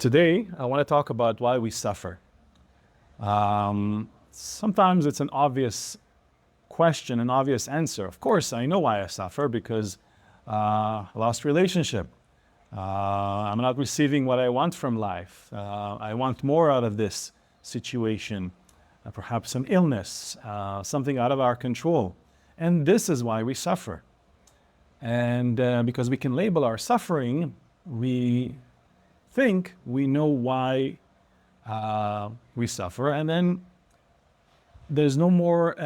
Today, I want to talk about why we suffer. Sometimes it's an obvious question, an obvious answer. Of course, I know why I suffer because I lost relationship. I'm not receiving what I want from life. I want more out of this situation, perhaps an illness, something out of our control. And this is why we suffer. And because we can label our suffering, we think we know why we suffer, and then there's no more,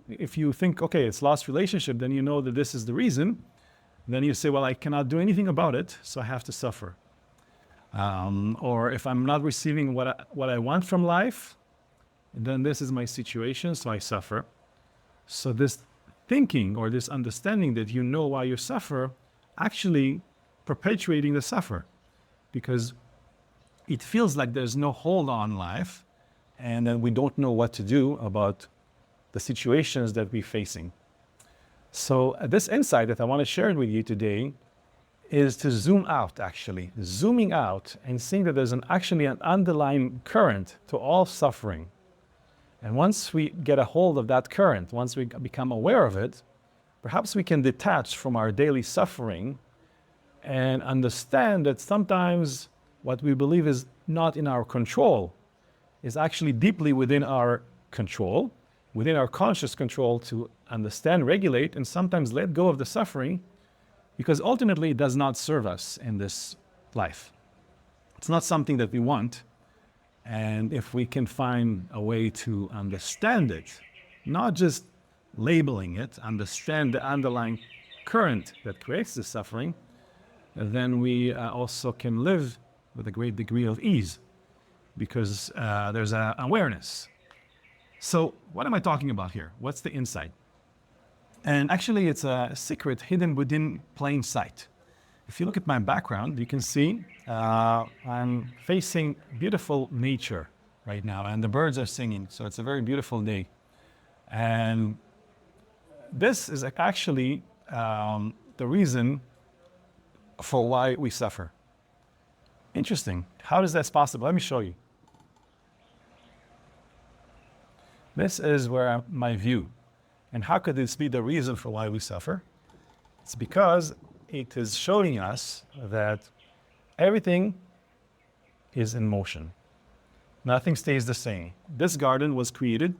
if you think, okay, it's lost relationship, then you know that this is the reason. Then you say, well, I cannot do anything about it, so I have to suffer. Or if I'm not receiving what I want from life, then this is my situation, so I suffer. So this thinking or this understanding that you know why you suffer, actually perpetuating the suffer. Because it feels like there's no hold on life, and then we don't know what to do about the situations that we're facing. So this insight that I want to share with you today is to zoom out, actually. Zooming out and seeing that there's actually an underlying current to all suffering. And once we get a hold of that current, once we become aware of it, perhaps we can detach from our daily suffering and understand that sometimes what we believe is not in our control is actually deeply within our control, within our conscious control to understand, regulate, and sometimes let go of the suffering, because ultimately it does not serve us in this life. It's not something that we want. And if we can find a way to understand it, not just labeling it, understand the underlying current that creates the suffering, then we also can live with a great degree of ease because there's an awareness. So what am I talking about here? What's the insight? And actually, it's a secret hidden within plain sight. If you look at my background, you can see I'm facing beautiful nature right now, and the birds are singing. So it's a very beautiful day. And this is actually the reason for why we suffer. Interesting. How is that possible? Let me show you. This is where my view. And how could this be the reason for why we suffer? It's because it is showing us that everything is in motion. Nothing stays the same. This garden was created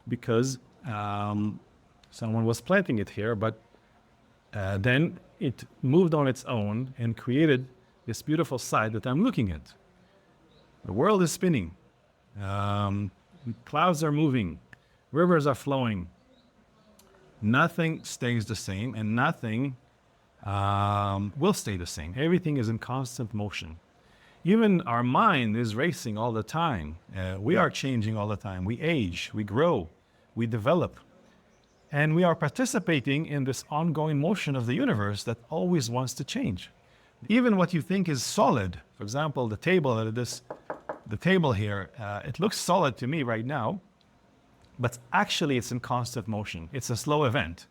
because someone was planting it here, but then it moved on its own and created this beautiful site that I'm looking at. The world is spinning. Clouds are moving. Rivers are flowing. Nothing stays the same, and nothing will stay the same. Everything is in constant motion. Even our mind is racing all the time. We are changing all the time. We age, we grow, we develop. And we are participating in this ongoing motion of the universe that always wants to change. Even what you think is solid, for example, the table here, it looks solid to me right now, but actually it's in constant motion. It's a slow event.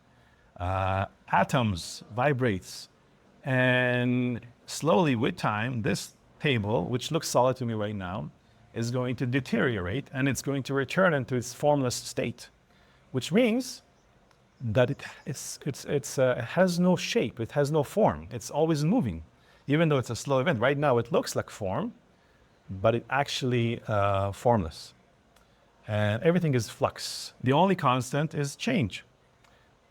Atoms vibrates, and slowly with time, this table, which looks solid to me right now, is going to deteriorate, and it's going to return into its formless state, which means that it has no shape, it has no form, it's always moving. Even though it's a slow event, right now it looks like form, but it actually formless. And everything is flux. The only constant is change.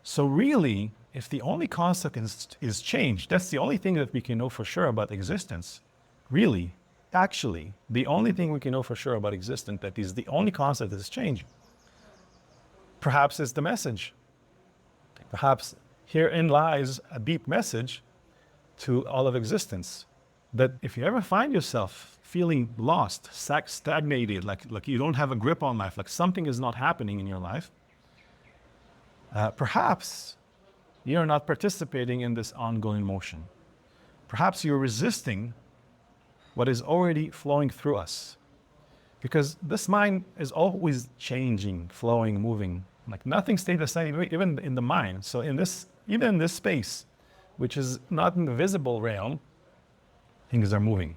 So really, if the only constant is change, that's the only thing that we can know for sure about existence. Really, actually, the only thing we can know for sure about existence that is the only constant is change. Perhaps it's the message. Perhaps herein lies a deep message to all of existence. That if you ever find yourself feeling lost, stagnated, like you don't have a grip on life, like something is not happening in your life, perhaps you're not participating in this ongoing motion. Perhaps you're resisting what is already flowing through us. Because this mind is always changing, flowing, moving. Like nothing stays the same, even in the mind. So even in this space, which is not in the visible realm, things are moving.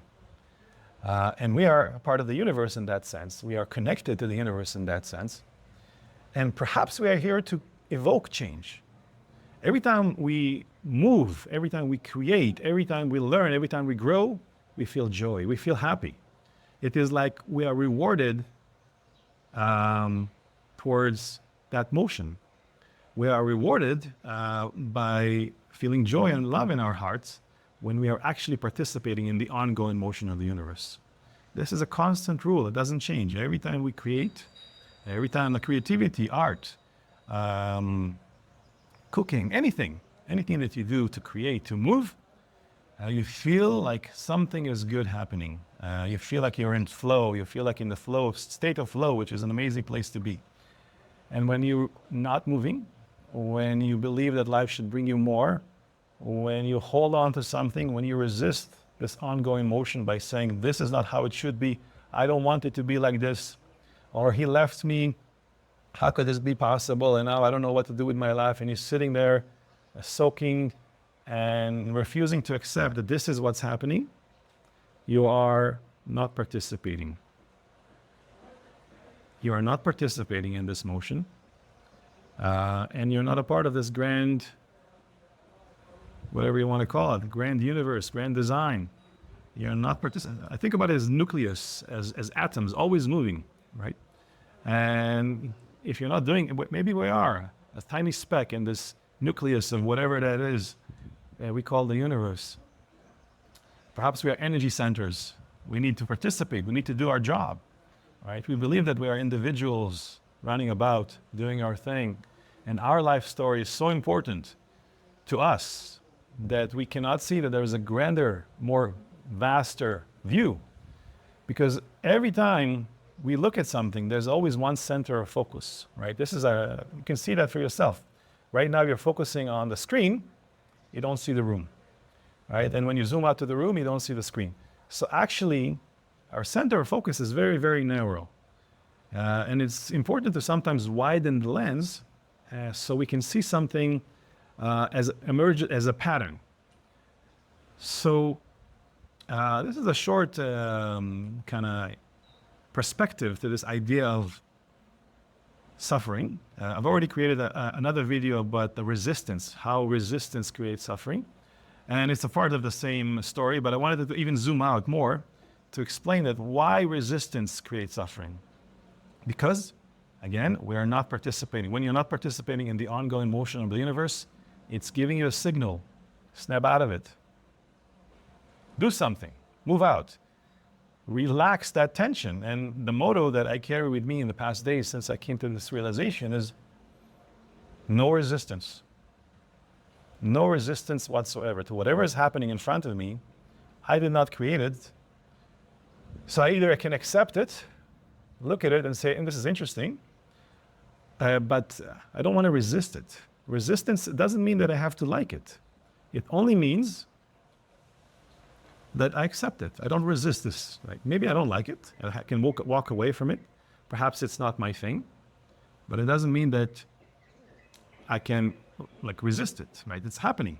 And we are a part of the universe in that sense. We are connected to the universe in that sense. And perhaps we are here to evoke change. Every time we move, every time we create, every time we learn, every time we grow, we feel joy, we feel happy. It is like we are rewarded towards that motion. We are rewarded by feeling joy and love in our hearts when we are actually participating in the ongoing motion of the universe. This is a constant rule. It doesn't change. Every time we create, every time the creativity, art, cooking, anything that you do to create, to move, you feel like something is good happening. You feel like you're in flow. You feel like in the flow, state of flow, which is an amazing place to be. And when you're not moving, when you believe that life should bring you more, when you hold on to something, when you resist this ongoing motion by saying, this is not how it should be, I don't want it to be like this, or he left me, how could this be possible, and now I don't know what to do with my life, and you're sitting there soaking and refusing to accept that this is what's happening, you are not participating. You are not participating in this motion, and you're not a part of this grand, whatever you want to call it, grand universe, grand design. You're not participating. I think about it as nucleus, as atoms, always moving, right? And if you're not doing it, maybe we are a tiny speck in this nucleus of whatever that is we call the universe. Perhaps we are energy centers. We need to participate. We need to do our job, right? We believe that we are individuals running about, doing our thing. And our life story is so important to us that we cannot see that there is a grander, more vaster view. Because every time we look at something, there's always one center of focus, right? You can see that for yourself. Right now you're focusing on the screen, you don't see the room, right? And when you zoom out to the room, you don't see the screen. So actually, our center of focus is very, very narrow. And it's important to sometimes widen the lens so we can see something as a pattern. So this is a short kind of perspective to this idea of suffering. I've already created another video about the resistance, how resistance creates suffering. And it's a part of the same story, but I wanted to even zoom out more to explain that why resistance creates suffering. Because, again, we are not participating. When you're not participating in the ongoing motion of the universe, it's giving you a signal. Snap out of it. Do something. Move out. Relax that tension. And the motto that I carry with me in the past days since I came to this realization is no resistance. No resistance whatsoever to whatever is happening in front of me. I did not create it. So I can accept it, look at it and say, and this is interesting, but I don't want to resist it. Resistance doesn't mean that I have to like it. It only means that I accept it. I don't resist this. Right? Maybe I don't like it. I can walk away from it. Perhaps it's not my thing, but it doesn't mean that I can resist it. Right? It's happening.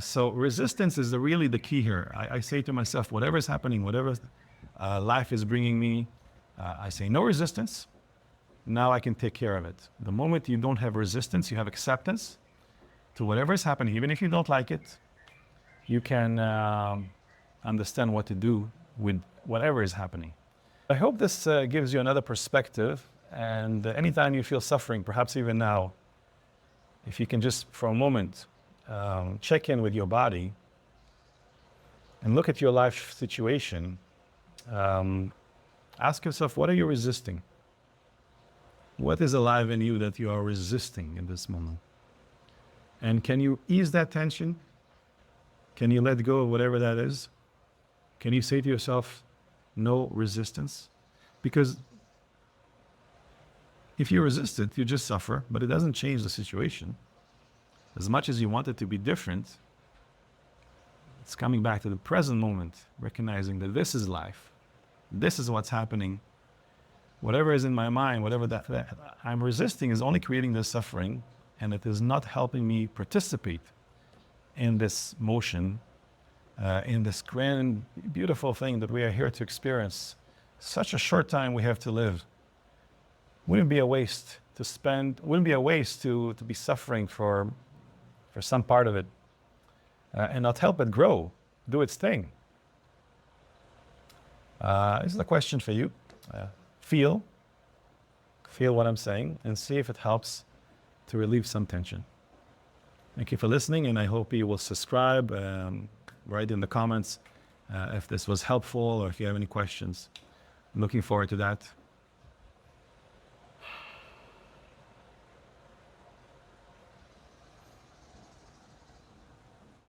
So resistance is really the key here. I say to myself, whatever is happening, whatever life is bringing me, I say no resistance. Now I can take care of it. The moment you don't have resistance, you have acceptance to whatever is happening, even if you don't like it. You can understand what to do with whatever is happening. I hope this gives you another perspective, and anytime you feel suffering, perhaps even now, if you can just for a moment check in with your body and look at your life situation, ask yourself, what are you resisting? What is alive in you that you are resisting in this moment? And can you ease that tension? Can you let go of whatever that is? Can you say to yourself, no resistance? Because if you resist it, you just suffer, but it doesn't change the situation. As much as you want it to be different, it's coming back to the present moment, recognizing that this is life. This is what's happening. Whatever is in my mind, whatever that I'm resisting is only creating this suffering, and it is not helping me participate in this motion in this grand, beautiful thing that we are here to experience. Such a short time we have to live. Wouldn't be a waste to spend, wouldn't be a waste to be suffering for some part of it and not help it grow, do its thing. This is a question for you. Feel what I'm saying and see if it helps to relieve some tension. Thank you for listening, and I hope you will subscribe, write in the comments if this was helpful or if you have any questions. I'm looking forward to that.